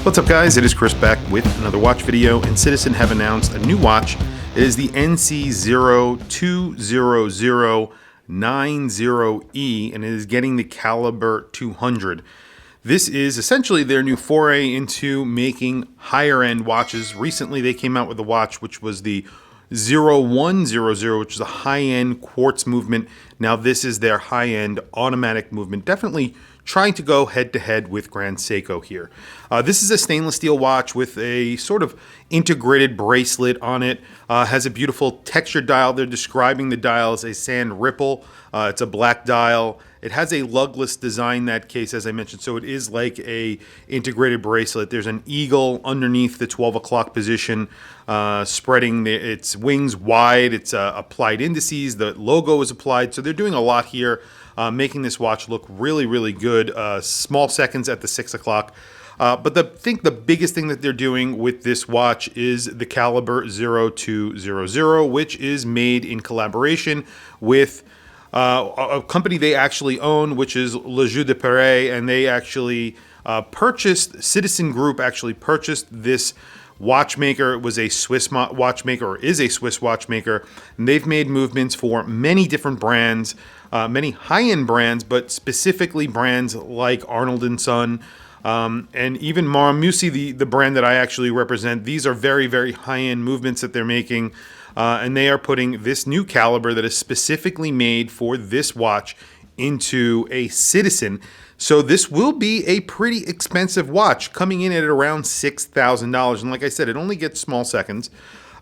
What's up guys, it is Chris back with another watch video, and Citizen have announced a new watch. It is the NC0200 90E, and it is getting the caliber 200. This is essentially their new foray into making higher end watches. Recently they came out with a watch which was the 0100, which is a high-end quartz movement. Now this is their high-end automatic movement, definitely trying to go head-to-head with Grand Seiko here. This is a stainless steel watch with a sort of integrated bracelet on it. Has a beautiful textured dial. They're describing the dial as a sand ripple. It's a black dial. It has a lugless design, that case, as I mentioned, so it is like a integrated bracelet. There's an eagle underneath the 12 o'clock position, spreading its wings wide. It's applied indices. The logo is applied, so they're doing a lot here, making this watch look really, really good. Small seconds at the 6 o'clock. But I think the biggest thing that they're doing with this watch is the caliber 0200, which is made in collaboration with a company they actually own, which is Joux Perret, and they actually Citizen Group actually purchased this watchmaker. It was a Swiss watchmaker, or is a Swiss watchmaker, and they've made movements for many different brands, many high-end brands, but specifically brands like Arnold & Son, and even Marmousi, the brand that I actually represent. These are very, very high-end movements that they're making. And they are putting this new caliber that is specifically made for this watch into a Citizen. So this will be a pretty expensive watch, coming in at around $6,000. And like I said, it only gets small seconds.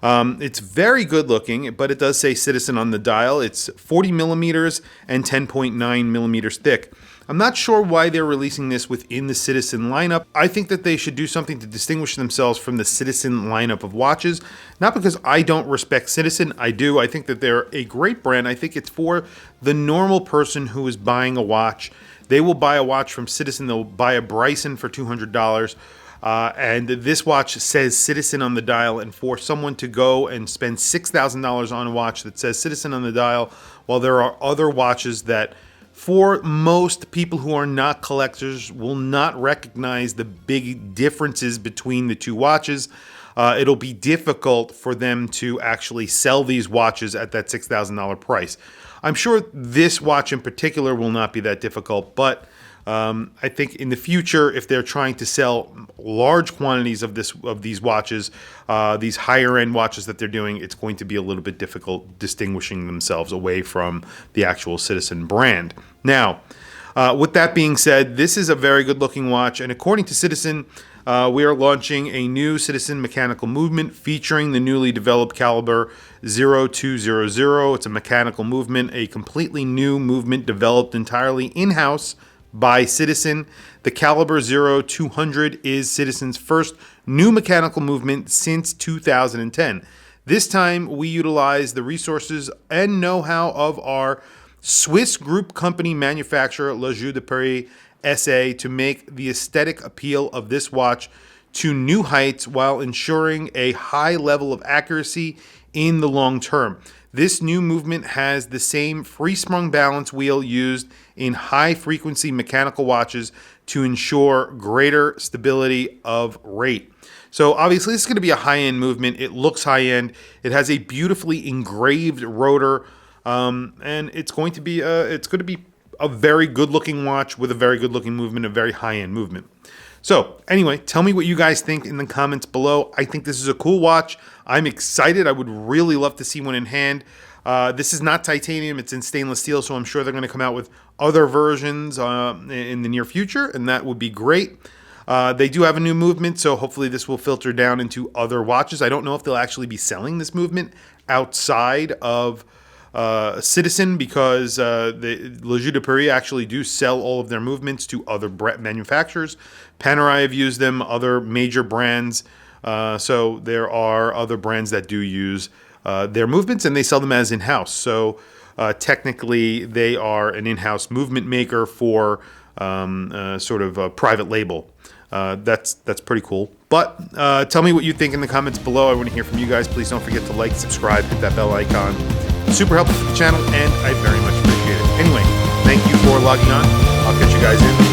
It's very good looking, but it does say Citizen on the dial. It's 40 millimeters and 10.9 millimeters thick. I'm not sure why they're releasing this within the Citizen lineup. I think that they should do something to distinguish themselves from the Citizen lineup of watches. Not because I don't respect Citizen, I do. I think that they're a great brand. I think it's for the normal person who is buying a watch. They will buy a watch from Citizen. They'll buy a Bryson for $200. And this watch says Citizen on the dial, and for someone to go and spend $6,000 on a watch that says Citizen on the dial, while there are other watches that, for most people who are not collectors, will not recognize the big differences between the two watches. It'll be difficult for them to actually sell these watches at that $6,000 price. I'm sure this watch in particular will not be that difficult, but I think in the future, if they're trying to sell large quantities of these watches, these higher end watches that they're doing, it's going to be a little bit difficult distinguishing themselves away from the actual Citizen brand. Now, with that being said, this is a very good looking watch, and according to Citizen, we are launching a new Citizen mechanical movement featuring the newly developed caliber 0200. It's a mechanical movement, a completely new movement developed entirely in-house by Citizen. The caliber 0200 is Citizen's first new mechanical movement since 2010. This time we utilize the resources and know-how of our Swiss group company manufacturer, Joux Perret SA, to make the aesthetic appeal of this watch to new heights while ensuring a high level of accuracy in the long term. This new movement has the same free-sprung balance wheel used in high-frequency mechanical watches to ensure greater stability of rate. So obviously this is going to be a high-end movement. It looks high-end. It has a beautifully engraved rotor, and it's going to be a very good-looking watch with a very good-looking movement, a very high-end movement. So anyway, tell me what you guys think in the comments below. I think this is a cool watch. I'm excited. I would really love to see one in hand. This is not titanium. It's in stainless steel, so I'm sure they're going to come out with other versions in the near future, and that would be great. They do have a new movement, so hopefully this will filter down into other watches. I don't know if they'll actually be selling this movement outside of Citizen, because the Joux Perret actually do sell all of their movements to other manufacturers. Panerai have used them, other major brands. So there are other brands that do use their movements, and they sell them as in-house. So technically they are an in-house movement maker for sort of a private label. That's pretty cool. But tell me what you think in the comments below. I want to hear from you guys. Please don't forget to like, subscribe, hit that bell icon. Super helpful for the channel, and I very much appreciate it. Anyway, thank you for logging on. I'll catch you guys in